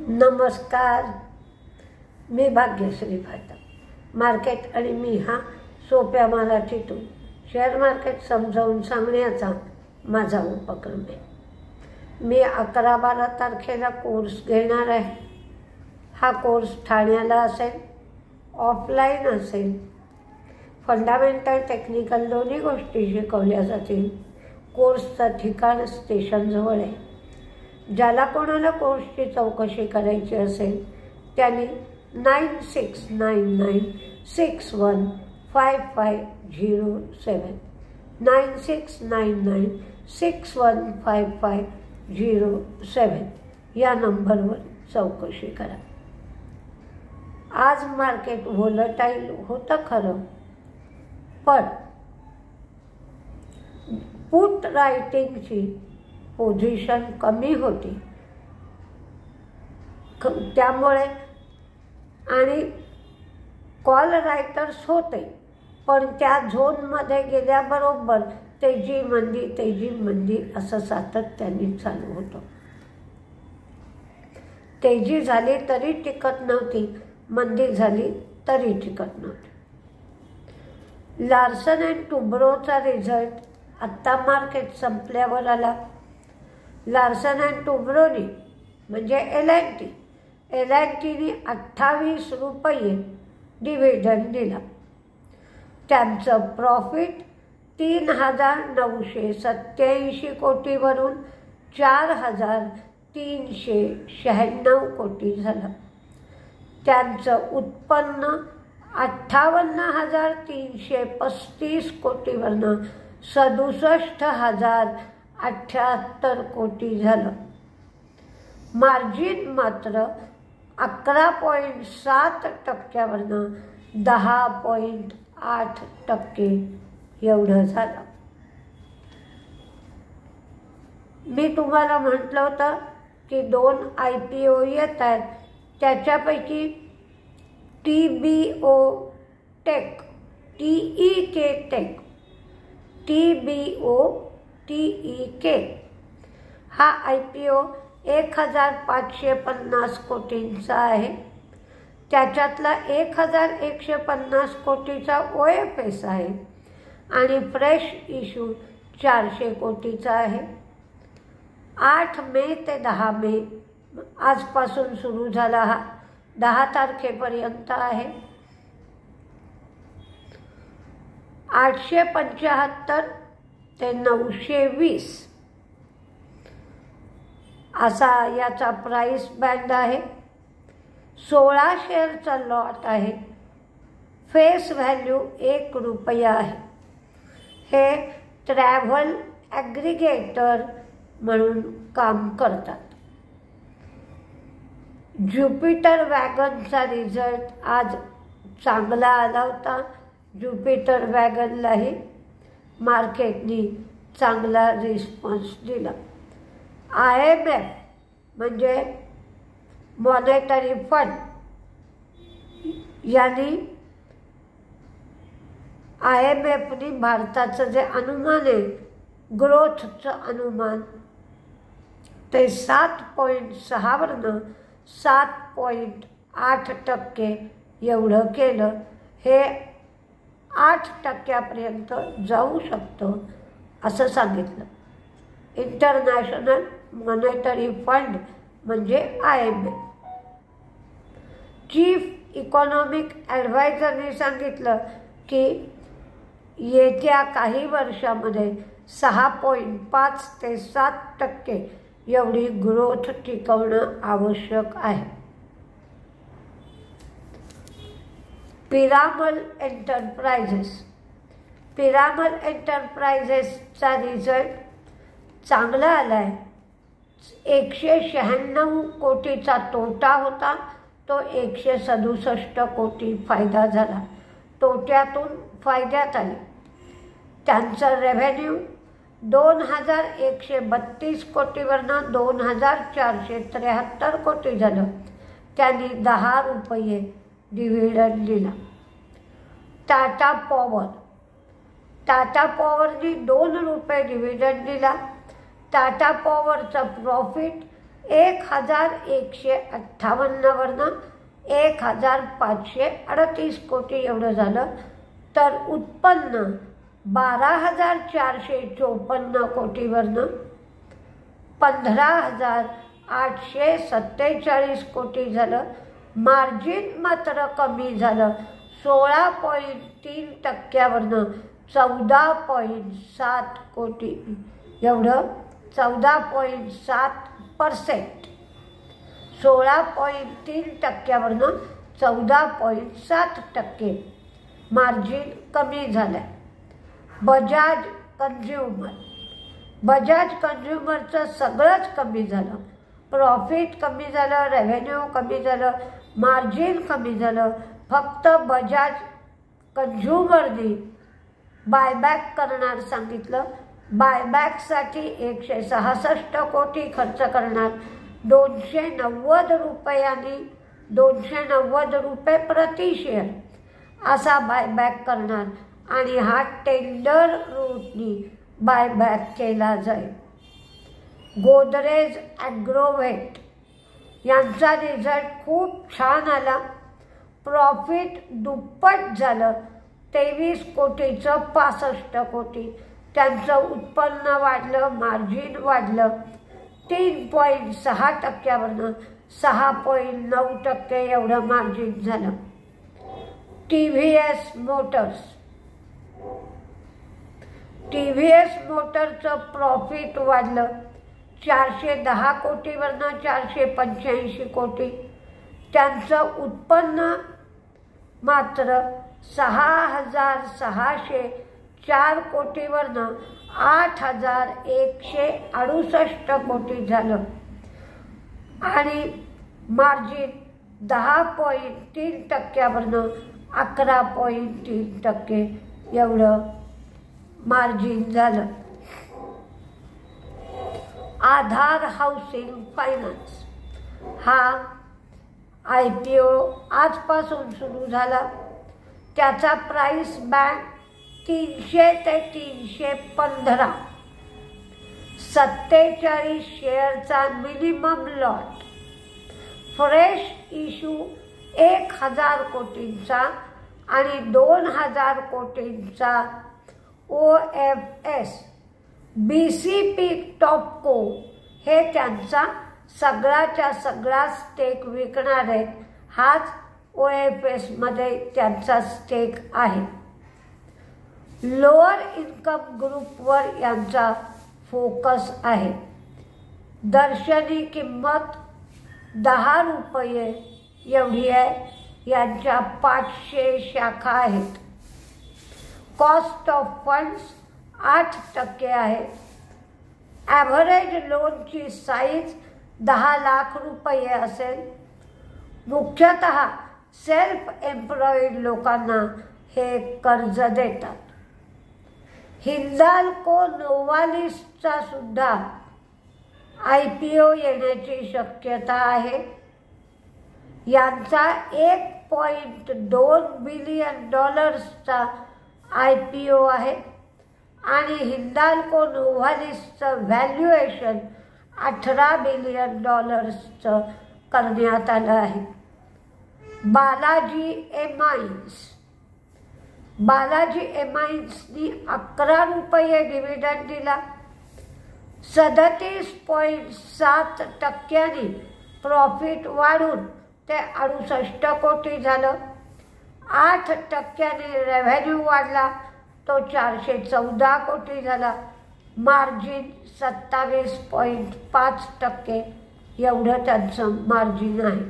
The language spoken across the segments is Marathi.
नमस्कार, मी भाग्यश्री फाटक. मार्केट आणि मी हा सोप्या मराठीतून शेअर मार्केट समजावून सांगण्याचा माझा उपक्रम आहे. मी 11-12 तारखेला कोर्स घेणार आहे. हा कोर्स ठाण्याला असेल, ऑफलाईन असेल. फंडामेंटल टेक्निकल दोन्ही गोष्टी शिकवल्या जातील. कोर्सचं ठिकाण स्टेशनजवळ आहे. ज्याला कोणाला कोर्सची चौकशी करायची असेल त्यांनी 9699615507 9699615507 या नंबरवर चौकशी करा. आज मार्केट व्होलटाईल होतं खरं, पण पुट रायटिंगची पोझिशन कमी होती, त्यामुळे आणि कॉल रायटर्स होते, पण त्या झोनमध्ये गेल्याबरोबर तेजी मंदी असं सातत्याने चालू होतं. तेजी झाली तरी टिकत नव्हती, मंदी झाली तरी टिकत नव्हती. लार्सन अँड टुब्रोचा रिझल्ट आत्ता मार्केट संपल्यावर आला. लार्सन अँड टुब्रोनी म्हणजे एल&टीने 28 रुपये डिव्हिडंड दिला. त्यांचं प्रॉफिट 3,987 कोटीवरून 4,396 कोटी झालं. त्यांचं उत्पन्न 58,335 कोटीवरनं 67,078 कोटी झालं. मार्जिन मात्र 11.7% 10.8% एवढं झालं. मी तुम्हाला म्हटलं होतं की 2 IPO येत आहेत. त्याच्यापैकी TBO टेक, TBOTEK हा IPO 1,550 कोटींचा आहे. त्याच्यातला 1,150 कोटीचा OFS आहे आणि फ्रेश इश्यू 400 कोटीचा आहे. 8 मे ते 10 मे आजपासून सुरू झाला. हा 10 तारखेपर्यंत आहे. 875 ते 920 असा याचा प्राईस बँड आहे. 16 शेअरचा लॉट आहे. फेस व्हॅल्यू 1 रुपया आहे. हे ट्रॅव्हल ॲग्रिगेटर म्हणून काम करतात. ज्युपिटर वॅगनचा रिझल्ट आज चांगला आला होता. ज्युपिटर वॅगनलाही मार्केटनी चांगला रिस्पॉन्स दिला. IMF म्हणजे मॉनेटरी फंड यांनी IMFनी भारताचं जे अनुमान आहे, ग्रोथचं अनुमान, ते 7.6 वरनं 7.8% एवढं केलं. हे 8% जाऊ शकतं असं सांगितलं. इंटरनॅशनल मॉनेटरी फंड म्हणजे IMF. चीफ इकॉनॉमिक ॲडवायझरने सांगितलं की येत्या काही वर्षामध्ये 6.5 ते 7% एवढी ग्रोथ टिकवणं आवश्यक आहे. पिरामल एंटरप्राइजेसचा रिझल्ट चांगला आला आहे. 196 कोटीचा तोटा होता, तो 167 कोटी फायदा झाला. तोट्यातून फायद्यात आले. त्यांचं रेव्हेन्यू 2,132 कोटीवरनं 2,473 कोटी झालं. त्यांनी 10 रुपये डिव्हिडंड दिला. टाटा पॉवरनी 2 रुपये डिव्हिडंड दिला. टाटा पॉवरचा प्रॉफिट 1158वरनं 1538 कोटी एवढं झालं. तर उत्पन्न 12,454 कोटीवरनं 15,847 कोटी झालं. मार्जिन मात्र कमी झालं, 16.3%वरनं 14.7 कोटी एवढं, 14.7%. 16.3%वरनं 14.7% मार्जिन कमी झालं. बजाज कन्झ्युमरचं सगळंच कमी झालं. प्रॉफिट कमी झालं, रेव्हेन्यू कमी झालं, मार्जिन कमी झालं. फक्त बजाज कन्झ्युमरनी बायबॅक करणार सांगितलं. बायबॅकसाठी 166 कोटी खर्च करणार. 290 रुपयांनी 290 रुपये प्रति शेअर असा बायबॅक करणार आणि हा टेंडर रूटनी बायबॅक केला जाईल. गोदरेज ॲग्रोव्हेट यांचा रिझल्ट खूप छान आला. प्रॉफिट दुप्पट झालं, 23 कोटीचं 65 कोटी. त्यांचं उत्पन्न वाढलं, मार्जिन वाढलं. 3.6%वरनं 6.9% एवढं मार्जिन झालं. TVS मोटरचं प्रॉफिट वाढलं, 410 कोटीवरनं 485 कोटी. त्यांचं उत्पन्न मात्र 6,604 कोटीवरनं 8,168 कोटी झालं आणि मार्जिन 10.3%वरनं 11.3% एवढं मार्जिन झालं. आधार हाऊसिंग फायनान्स हा IPO आजपासून सुरू झाला. त्याचा प्राइस बँड 300 ते 315. 47 शेअरचा मिनिमम लॉट. फ्रेश इश्यू 1,000 कोटींचा आणि 2,000 कोटींचा OFS. BCP टॉपको हे त्यांचा सगळाच्या सगळा स्टेक विकणार आहेत. हाच OFSमध्ये त्यांचा स्टेक आहे. लोअर इन्कम ग्रुपवर यांचा फोकस आहे. दर्शनी किंमत 10 रुपये एवढी आहे. यांच्या 500 शाखा आहेत. कॉस्ट ऑफ फंड्स 8% आहे. ॲव्हरेज लोनची साईज 10 लाख रुपये असेल. मुख्यतः सेल्फ एम्प्लॉईड लोकांना हे कर्ज देतात. हिंदाल्को नोवालिसचा सुद्धा IPO येण्याची शक्यता आहे. यांचा $1.2 बिलियन IPO आहे आणि हिंदाल्को नोवालिसचं व्हॅल्युएशन $18 बिलियन करण्यात आलं आहे. बालाजी एमाइन्सनी 11 रुपये डिव्हिडंड दिला. 37.7% प्रॉफिट वाढून ते 68 कोटी झालं. 8% रेव्हेन्यू वाढला, तो 414 कोटी झाला. मार्जिन 27.5% एवढं त्यांचं मार्जिन आहे.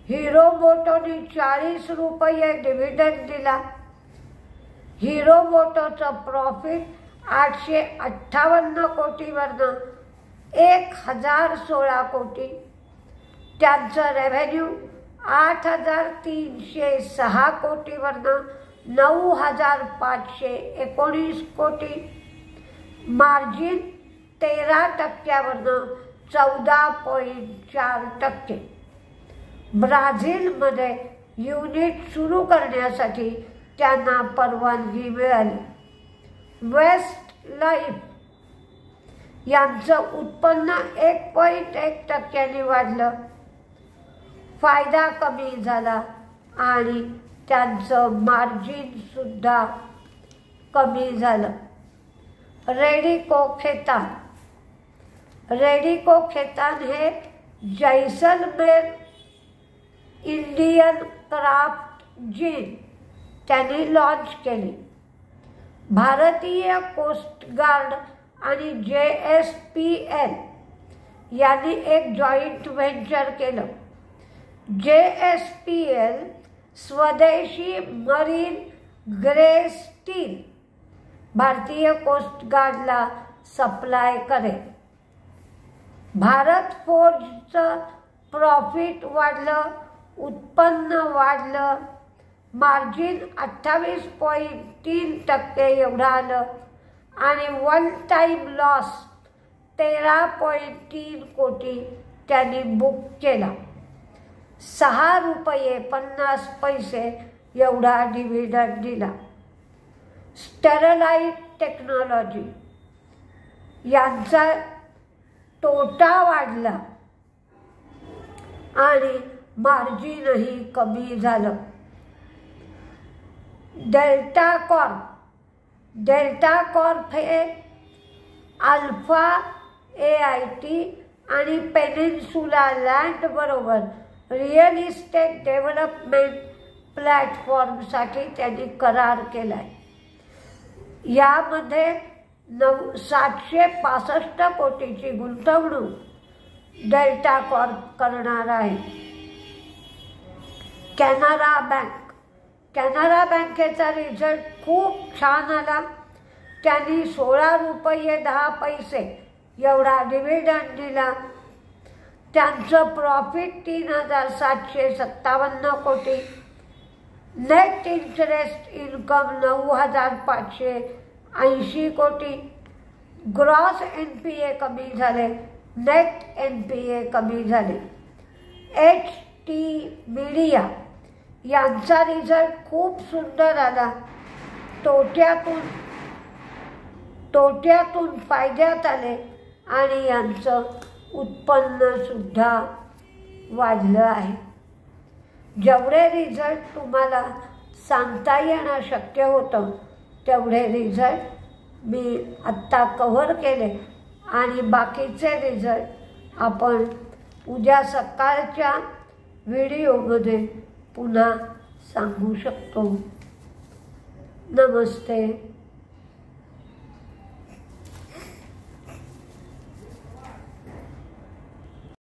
हिरो मोटोनी 40 रुपये डिव्हिडंड दिला. हिरो मोटोचं प्रॉफिट 858 कोटीवरनं 1,016 कोटी. त्यांचं रेव्हेन्यू 8,306 कोटीवरनं 9,519 कोटी. मार्जिन 13%वरनं 14.4%. ब्राझीलमध्ये युनिट सुरू करण्यासाठी त्यांना परवानगी मिळाली. वेस्ट लाईफ यांचं उत्पन्न 1.1% वाढलं, फायदा कमी झाला आणि त्यांचं मार्जिनसुद्धा कमी झालं. रेडिको खेतान हे जैसलमेर इंडियन क्राफ्ट जीन त्यांनी लॉन्च केली. भारतीय कोस्ट गार्ड आणि JSPL यांनी एक जॉईंट व्हेंचर केलं. JSPL स्वदेशी मरीन ग्रे स्टील भारतीय कोस्ट गार्डला सप्लाय करेल. भारत फोर्जचं प्रॉफिट वाढलं, उत्पन्न वाढलं, मार्जिन 28.3% एवढं आलं आणि वन टाईम लॉस 13.3 कोटी त्यांनी बुक केला. 6 रुपये 50 पैसे एवढा डिव्हिडंड दिला. स्टरलाइट टेक्नॉलॉजी यांचा तोटा वाढला आणि मार्जिनही कमी झालं. डेल्टा कॉर्प हे अल्फा AIT आणि पेनिन्सुला लँड बरोबर रिअल इस्टेट डेव्हलपमेंट प्लॅटफॉर्मसाठी त्यांनी करार केला आहे. यामध्ये 765 कोटीची गुंतवणूक डेल्टा कॉर्प करणार आहे. कॅनरा बँकेचा रिझल्ट खूप छान आला. त्यांनी 16 रुपये 10 पैसे एवढा डिव्हिडंड दिला. त्यांचं प्रॉफिट 3,757 कोटी, नेट इंटरेस्ट इन्कम 9,580 कोटी, ग्रॉस NPA कमी झाले, नेट NPA कमी झाले. HT मीडिया यांचा रिझल्ट खूप सुंदर आला. तोट्यातून फायद्यात आले आणि यांचं उत्पन्नसुद्धा वाढलं आहे. जेवढे रिझल्ट तुम्हाला सांगता येणं शक्य होतं तेवढे रिझल्ट मी आत्ता कव्हर केले आणि बाकीचे रिझल्ट आपण उद्या सकाळच्या व्हिडिओमध्ये पुन्हा सांगू शकतो. नमस्ते.